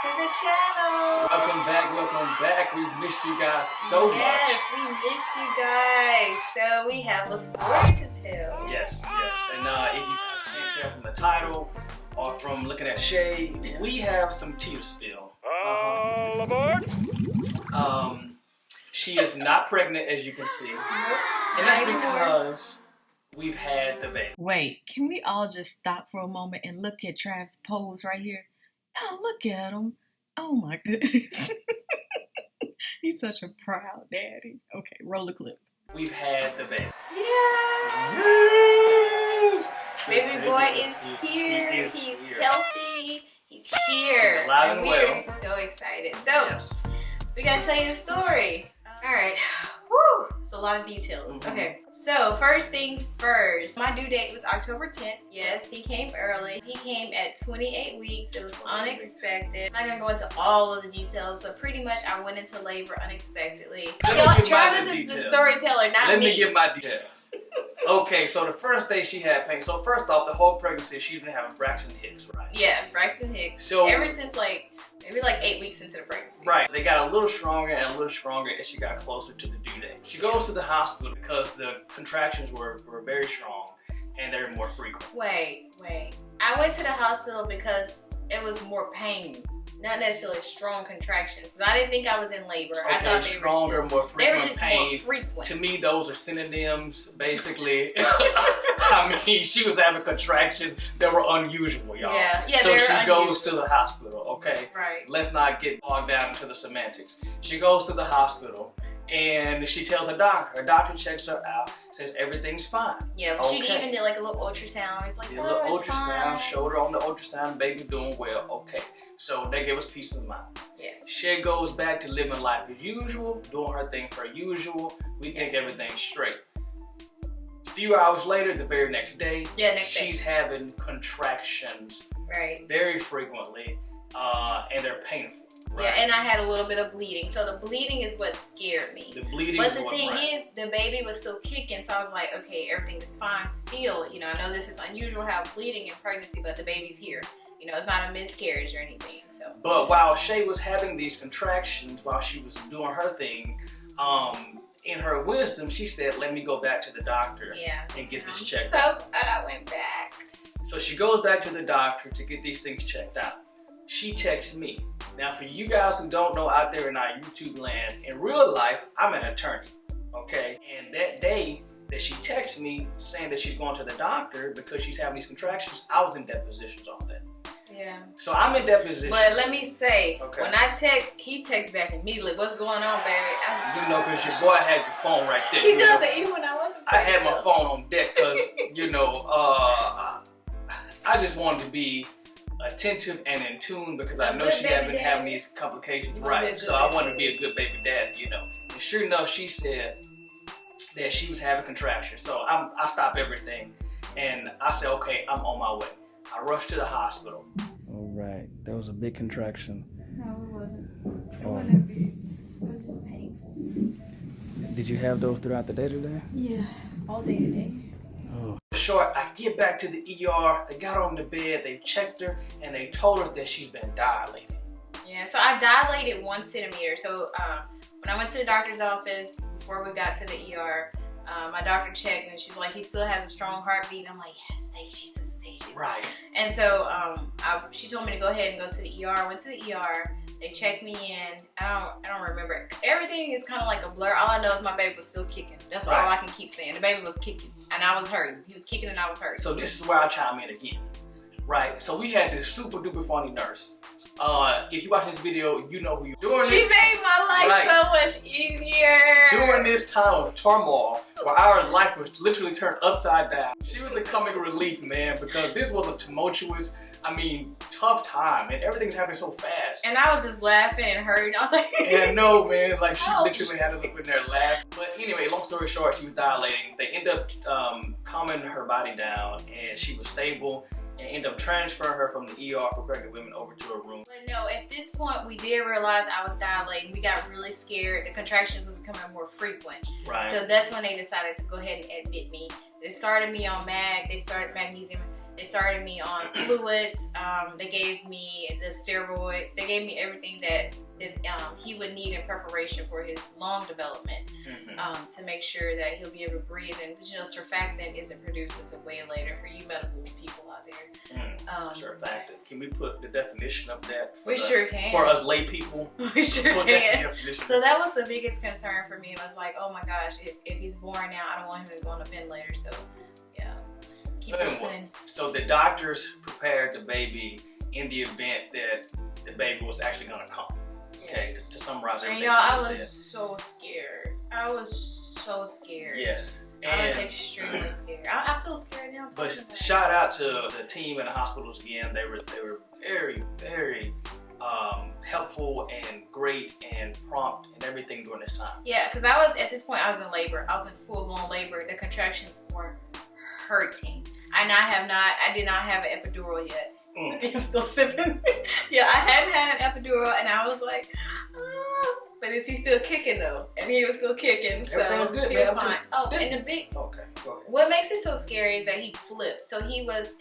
to the channel. Welcome back. We missed you guys so much. Yes, we missed you guys. So we have a story to tell. Yes. And if you guys can't tell from the title or from looking at Shay, we have some tea to spill. All aboard! She is not pregnant, as you can see. And that's because we've had the baby. Wait, can we all just stop for a moment and look at Trav's pose right here? Oh, look at him. Oh my goodness. He's such a proud daddy. Okay, roll the clip. We've had the baby. Yeah. Yes! Baby boy is here. He is He's here. healthy. He's here. He's alive and we're well. so excited. So Yes. we gotta tell you the story. All right. Woo! It's a lot of details. Mhm. Okay. So first thing first, my due date was October 10th. Yes, he came early. He came at 28 weeks. It was unexpected. I'm not gonna go into all of the details. So pretty much I went into labor unexpectedly. Let me give my Travis is the details. storyteller, not Let me. me give my details. Okay, so the first day she had pain. So first off, the whole pregnancy, she's been having Braxton Hicks, right? Yeah, Braxton Hicks. So Ever since maybe 8 weeks into the pregnancy. right, they got a little stronger and a little stronger as she got closer to the due date. She goes to the hospital because the contractions were very strong and they're more frequent. Wait. I went to the hospital because it was more pain, not necessarily strong contractions. Because I didn't think I was in labor. I Okay, thought stronger, more they were frequent just pain. more frequent. To me, those are synonyms, basically. I mean, she was having contractions that were unusual, y'all. Yeah, so they were she goes unusual. to the hospital, okay? Right. Let's not get bogged down into the semantics. She goes to the hospital and she tells her doctor. Her doctor checks her out, says everything's fine. Yeah, she Okay. even did a little ultrasound. He's like, Did a oh, little it's ultrasound, fine. showed her on the ultrasound, baby doing well, okay. So they gave us peace of mind. Yes. Shay goes back to living life as usual, doing her thing per usual. We think everything's straight. A few hours later, the very next day, Next day. she's having contractions Right. very frequently, and they're painful. Right? Yeah, and I had a little bit of bleeding. So the bleeding is what scared me. The bleeding But is the what thing right. is, the baby was still kicking, so I was like, okay, everything is fine still. You know, I know this is unusual to have bleeding in pregnancy, but the baby's here. You know, it's not a miscarriage or anything, so. But while Shay was having these contractions, while she was doing her thing, in her wisdom, she said, let me go back to the doctor and get this checked out. So glad I went back. So she goes back to the doctor to get these things checked out. She texts me. Now, for you guys who don't know out there in our YouTube land, in real life, I'm an attorney, okay? And that day that she texts me saying that she's going to the doctor because she's having these contractions, I was in depositions on that. Yeah. So I'm in depositions. But let me say, Okay. when I text, he texts back immediately. What's going on, baby? You know, because your boy had your phone right there. He you know? does it even when I wasn't I had my pregnant. phone on deck because, you know, I just wanted to be attentive and in tune because I A know good she had baby been having daddy. these complications, You wanna be a right? good So I baby wanted to be daddy. a good baby dad, you know. And sure enough, she said that she was having contractions. So I stopped everything and I said, okay, I'm on my way. I rushed to the hospital. All right, that was a big contraction. No, it wasn't. It Oh. wasn't big. It was just painful. Did you have those throughout the day today? Yeah, all day today. Oh. Short, I get back to the ER, they got her on the bed, they checked her, and they told her that she's been dilated. Yeah, so I dilated 1 centimeter. So when I went to the doctor's office before we got to the ER, my doctor checked and she's like, he still has a strong heartbeat. I'm like, yeah, stages and stages. Right. And so she told me to go ahead and go to the ER. I went to the ER. They checked me in. I don't remember. Everything is kind of like a blur. All I know is my baby was still kicking. That's all I can keep saying. The baby was kicking and I was hurting. He was kicking and I was hurting. So this is where I chime in again. Right. So we had this super duper funny nurse. If you watch this video, you know who you are. She made my life so much easier. During this time of turmoil, where our life was literally turned upside down, she was the comic relief, man, because this was a tumultuous, tough time, and everything's happening so fast. And I was just laughing and hurting. I was like, Yeah, no, man, like she Ouch. literally had us up in there laughing. But anyway, long story short, she was dilating. They ended up calming her body down, and she was stable. And end up transferring her from the ER for pregnant women over to a room. But no, at this point, we did realize I was dilating. We got really scared. The contractions were becoming more frequent. Right. So that's when they decided to go ahead and admit me. They started me on mag. They started magnesium. They started me on fluids. They gave me the steroids. They gave me everything that he would need in preparation for his lung development, to make sure that he'll be able to breathe. And surfactant isn't produced until way later for you medical people out there. Surfactant. Can we put the definition of that? Sure can. For us lay people. We sure can. So that was the biggest concern for me. I was like, oh my gosh, if he's born now, I don't want him to go on a ventilator. So yeah. So the doctors prepared the baby in the event that the baby was actually going to come. Okay, to summarize everything. And y'all, I was so scared. Yes. I was extremely scared. I feel scared now. But shout out to the team in the hospitals again. They were very, very helpful and great and prompt and everything during this time. Yeah, because at this point I was in labor. I was in full-blown labor. The contractions were hurting. I did not have an epidural yet. I'm still sipping. Yeah, I hadn't had an epidural, and I was like, but is he still kicking though? And he was still kicking, so good, he was fine. Oh, and the big. Okay, go ahead. What makes it so scary is that he flipped. So he was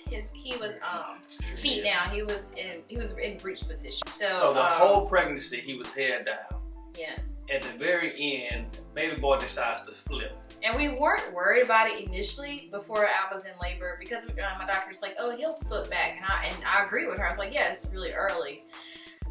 feet down. He was in breech position. So the whole pregnancy he was head down. Yeah. At the very end, baby boy decides to flip. And we weren't worried about it initially before I was in labor because my doctor was like, oh, he'll flip back. And I agree with her. I was like, yeah, it's really early.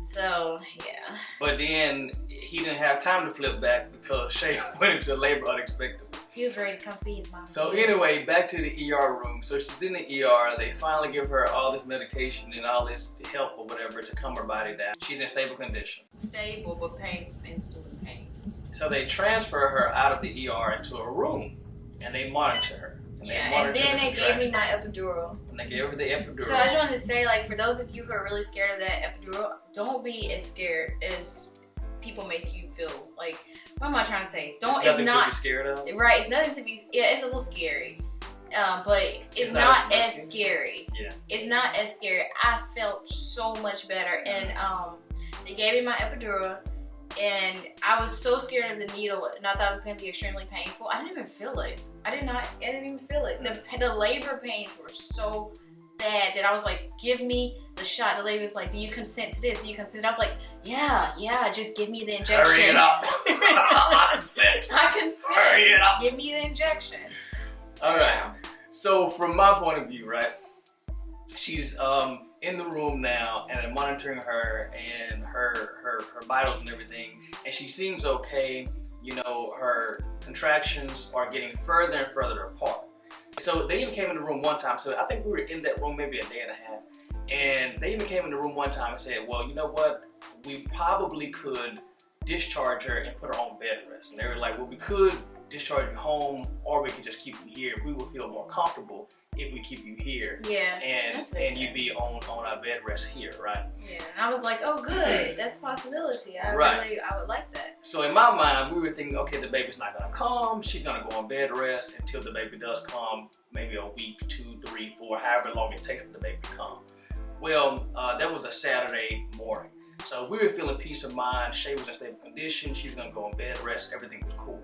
So, yeah. But then he didn't have time to flip back because Shay went into labor unexpectedly. He was ready to come see his mom. So anyway, back to the ER room. So she's in the ER. They finally give her all this medication and all this help or whatever to calm her body down. She's in stable condition. Stable, but pain, still in pain. So they transfer her out of the ER into a room, and they monitor her. And then they gave me my epidural. And they gave her the epidural. So I just wanted to say, like, for those of you who are really scared of that epidural, don't be as scared as people make you feel. Like, what am I trying to say? It's nothing to be scared of. Right, it's nothing to be. Yeah, it's a little scary, but it's not as scary. Yeah, it's not as scary. I felt so much better, and they gave me my epidural. And I was so scared of the needle, and I thought it was going to be extremely painful. I didn't even feel it. I didn't even feel it. The labor pains were so bad that I was like, give me the shot. The lady was like, do you consent to this? Do you consent? I was like, yeah, just give me the injection. Hurry it up. I consent. Hurry it up. Give me the injection. All right. So from my point of view, right, she's in the room now, and I'm monitoring her and her vitals and everything, and she seems okay. You know, her contractions are getting further and further apart. So they even came in the room one time. So I think we were in that room maybe a day and a half, and they even came in the room one time and said, well, you know what, we probably could discharge her and put her on bed rest. And they were like, well, we could discharge you home, or we could just keep you here. We will feel more comfortable if we keep you here. Yeah. And you'd be on our bed rest here, right? Yeah. And I was like, oh, good. That's a possibility. I would like that. So in my mind, we were thinking, okay, the baby's not gonna come. She's gonna go on bed rest until the baby does come, maybe a week, 2, 3, 4, however long it takes for the baby to come. Well, that was a Saturday morning. So we were feeling peace of mind. Shay was in stable condition. She was gonna go on bed rest. Everything was cool.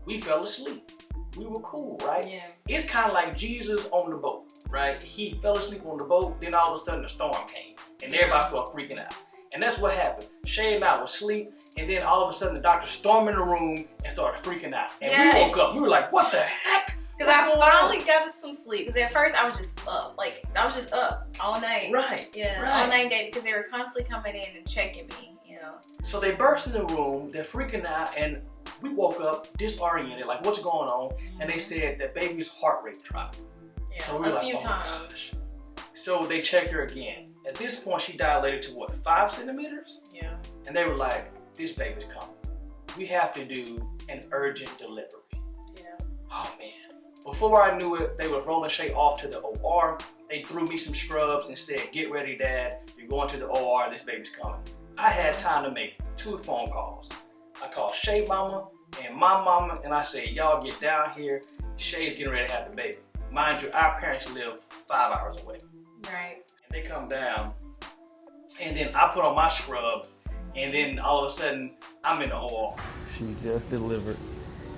We fell asleep. We were cool, right? Yeah. It's kind of like Jesus on the boat, right? He fell asleep on the boat, then all of a sudden the storm came, and everybody started freaking out. And that's what happened. Shay and I were asleep, and then all of a sudden the doctor stormed in the room and started freaking out. And we woke up. We were like, what the heck? Because I finally got some sleep. Because at first I was just up. Like, I was just up all night. Right. Yeah, right. All night day, because they were constantly coming in and checking me, you know. So they burst in the room, they're freaking out, and we woke up disoriented, like, what's going on? Mm-hmm. And they said that baby's heart rate dropped. Yeah, so we were a like, few oh, times. Gosh. So they checked her again. At this point, she dilated to what, 5 centimeters? Yeah. And they were like, this baby's coming. We have to do an urgent delivery. Yeah. Oh, man. Before I knew it, they were rolling Shay off to the OR. They threw me some scrubs and said, get ready, Dad. You're going to the OR. This baby's coming. I had time to make 2 phone calls. I called Shay mama and my mama, and I said, y'all get down here. Shay's getting ready to have the baby. Mind you, our parents live 5 hours away. Right. And they come down, and then I put on my scrubs, and then all of a sudden, I'm in the OR. She just delivered.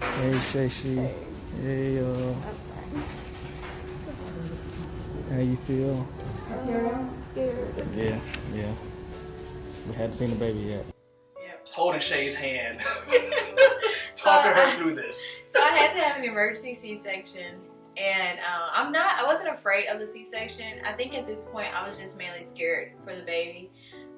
Hey, Shay. Hey, How you feel? I'm scared. Yeah. We hadn't seen the baby yet. Holding Shay's hand, talking her through this. So I had to have an emergency C-section, and I wasn't afraid of the C-section. I think at this point I was just mainly scared for the baby.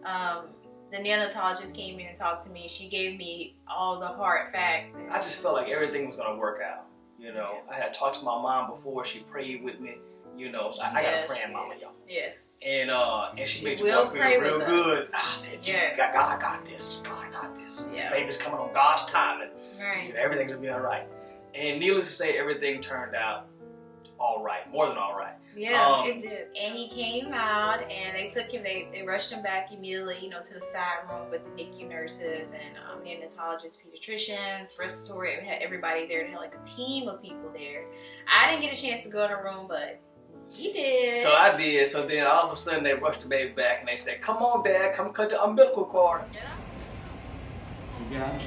The neonatologist came in and talked to me. She gave me all the hard facts. And I just felt like everything was gonna work out. You know, I had talked to my mom before. She prayed with me. You know, so I got a praying mama, y'all. Yes. And she made you will feel pray real with good. us. I said, Yes. God, I got this. God got this. Yeah. The baby's coming on God's timing. Right. You know, everything's gonna be all right. And needless to say, everything turned out all right, more than all right. Yeah, it did. And he came out, and they took him. They rushed him back immediately, you know, to the side room with the NICU nurses and neonatologists, pediatricians, respiratory. We had everybody there. They had like a team of people there. I didn't get a chance to go in the room, but he did. So I did. So then all of a sudden they rushed the baby back, and they said, "Come on, Dad, come cut the umbilical cord." Yeah.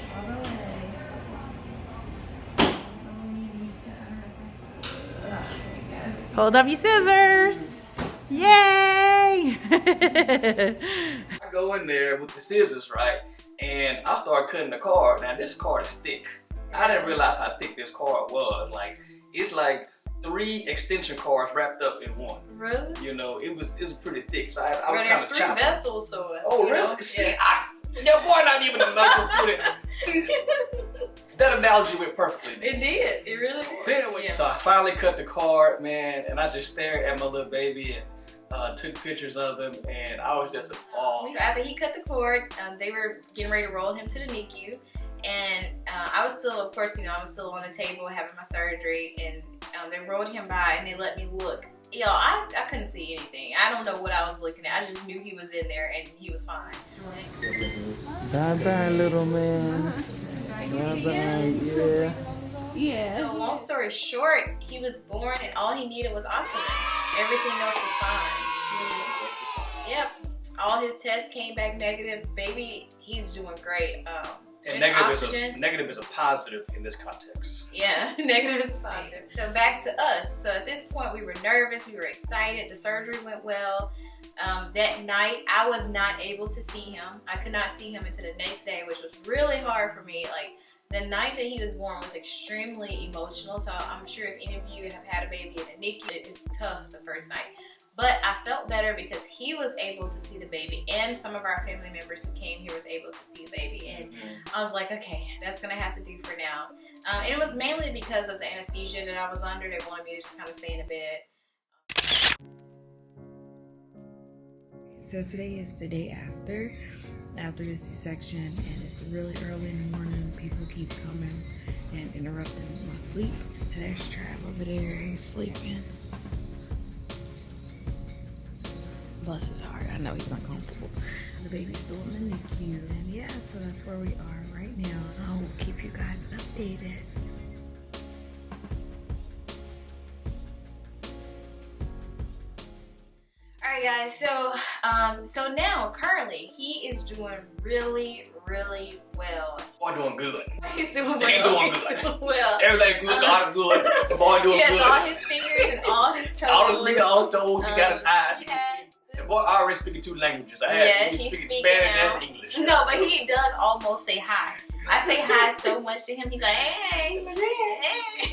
Hold up your scissors. Yay! I go in there with the scissors, right? And I start cutting the cord. Now this cord is thick. I didn't realize how thick this cord was. Like, it's like 3 extension cords wrapped up in one. Really? You know, it was pretty thick. So I was There's kind of 3 chopping. vessels, so. Oh, really? See, your boy not even a medical student. See, that analogy went perfectly. It did. It really did. So anyway, so I finally cut the cord, man, and I just stared at my little baby and took pictures of him, and I was just in awe. So after he cut the cord, they were getting ready to roll him to the NICU, and I was still, of course, you know, I was still on the table having my surgery, and they rolled him by and they let me look. Yo, I couldn't see anything. I don't know what I was looking at. I just knew he was in there and he was fine. Bye-bye, little man. Bye-bye, yeah. So long story short, he was born and all he needed was oxygen. Everything else was fine. Yep. All his tests came back negative. Baby, he's doing great. And negative is a positive in this context. Yeah, negative is a positive. So back to us. So at this point, we were nervous. We were excited. The surgery went well. That night, I was not able to see him. I could not see him until the next day, which was really hard for me. Like, the night that he was born was extremely emotional. So I'm sure if any of you have had a baby in a NICU, it's tough the first night. But I felt better because he was able to see the baby, and some of our family members who came here was able to see the baby. And I was like, okay, that's gonna have to do for now. And it was mainly because of the anesthesia that I was under. They wanted me to just kind of stay in the bed. So today is the day after the C-section, and it's really early in the morning. People keep coming and interrupting my sleep. And there's Trav over there, he's sleeping. Bless his heart, I know he's uncomfortable. The baby's still in the NICU, and yeah, so that's where we are right now. I will keep you guys updated. Alright guys, so now currently he is doing really, really well. Boy doing good. He's doing well. He's doing good. He's doing well. Everything good, God is good. The boy doing He has good. all his fingers and all his toes. All his fingers, all his toes, he got his eyes. Yes. The boy already speaking 2 languages. Yes, he's he's speaking speaking Spanish now. and English. No, but he does almost say hi. I say hi so much to him. He's like, hey,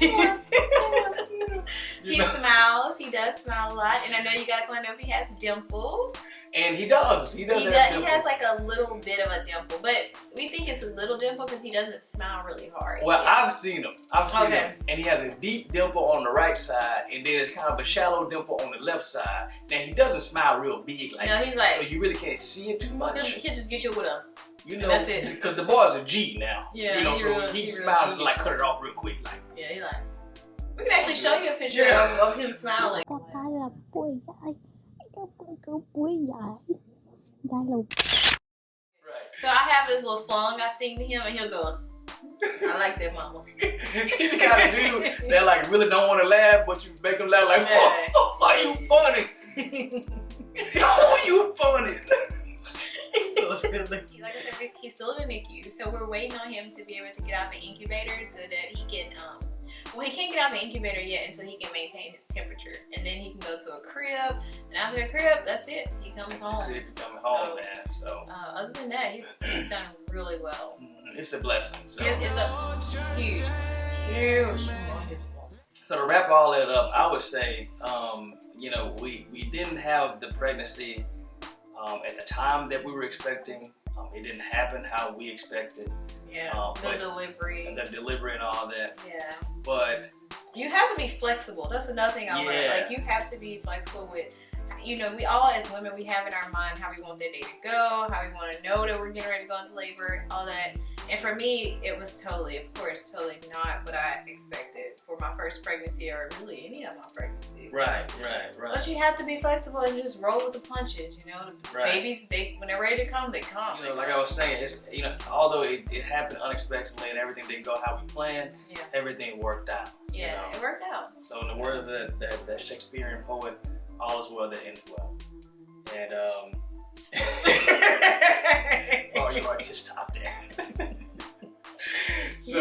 hey. He smiles. He does smile a lot. And I know you guys want to know if he has dimples. And he does. He does. He has like a little bit of a dimple, but we think it's a little dimple because he doesn't smile really hard. Well, I've seen him. Okay. And he has a deep dimple on the right side, and then it's kind of a shallow dimple on the left side. Now he doesn't smile real big, like, No, he's like, so you really can't see it too much. he'll just get you with a. You know, that's it. because the boy's a G now. Yeah, you know, he so real- he he smiles real G. like cut it off real quick, like. Yeah, he like. We can actually show you a picture Yeah. of him smiling. Right. So I have this little song I sing to him, and he'll go, I like that, mama. He's the kind of dude that like really don't want to laugh, but you make him laugh like, oh, are you funny? Oh, you funny. Like I said, he's still in the NICU, so we're waiting on him to be able to get out the incubator so that he can Well, he can't get out the incubator yet until he can maintain his temperature, and then he can go to a crib. And after the crib, that's it. He comes home. Crib, he coming home, man. So other than that, he's done really well. it's a blessing. So It's a huge. So to wrap all that up, I would say, you know, we didn't have the pregnancy at the time that we were expecting. It didn't happen how we expected. Yeah, the delivery. And the delivery and all that. Yeah. But you have to be flexible. That's another thing I learned. Like, you have to be flexible with, you know, we all as women, we have in our mind how we want that day to go, how we want to know that we're getting ready to go into labor, all that. And for me, it was totally not what I expected for my first pregnancy, or really any of my pregnancies. Right. But you have to be flexible and just roll with the punches, you know. The babies, when they're ready to come, they come. You know, like I was saying, it's, you know, although it happened unexpectedly and everything didn't go how we planned, everything worked out. Yeah, you know? It worked out. So in the words of that Shakespearean poet, all is well that ends well. And oh, you already just stopped there. So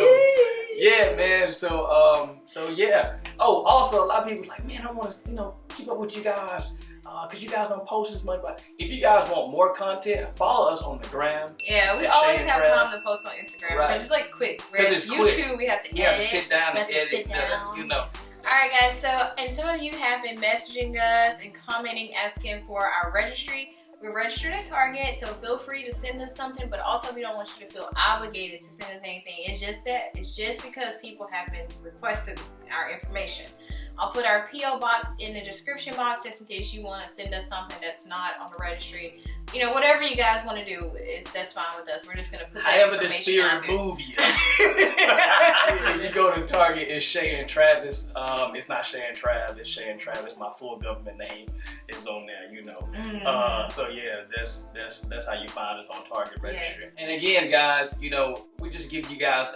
yeah, man. So yeah. Oh, also a lot of people like, man, I want to, you know, keep up with you guys, cause you guys don't post as much. But if you guys want more content, follow us on the gram. Yeah, we always have time to post on Instagram because it's like quick. Whereas it's YouTube, quick. we have to edit. You have to sit down and edit. You know. Alright guys, so, and some of you have been messaging us and commenting, asking for our registry. We're registered at Target, so feel free to send us something, but also we don't want you to feel obligated to send us anything. It's just because people have been requesting our information. I'll put our P.O. box in the description box just in case you want to send us something that's not on the registry. You know, whatever you guys want to do, that's fine with us. We're just going to put that however the information out spirit there. move you. If you go to Target, it's Shay and Travis. It's not Shay and Trav, it's Shay and Travis. My full government name is on there, you know. So yeah, that's how you find us on Target registry. Yes. And again, guys, you know, we just give you guys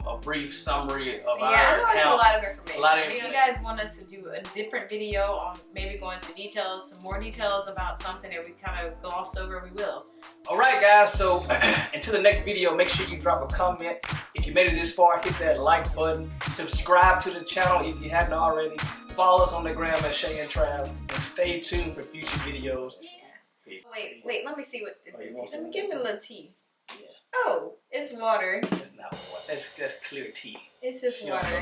a brief summary of our account. It's a lot of information. If you guys want us to do a different video on maybe going into details, some more details about something that we kind of glossed over, we will. Alright guys, so until the next video, make sure you drop a comment. If you made it this far, hit that like button. Subscribe to the channel if you haven't already. Follow us on the gram at Shay and Trav. And stay tuned for future videos. Yeah. Wait, let me see what this is. Let me give it a little tea. Yeah. Oh, it's water. It's not water. That's clear tea. It's just water.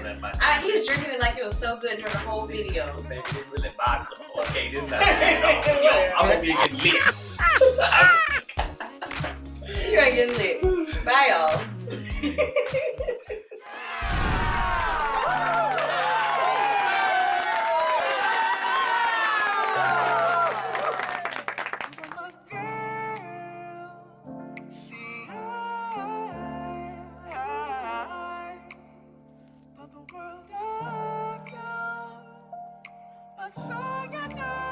He was drinking it like it was so good during the whole video. Baby, it's really vodka. Okay, this is not yo, I'm gonna be getting lit. You're gonna get lit. Bye, y'all. So you know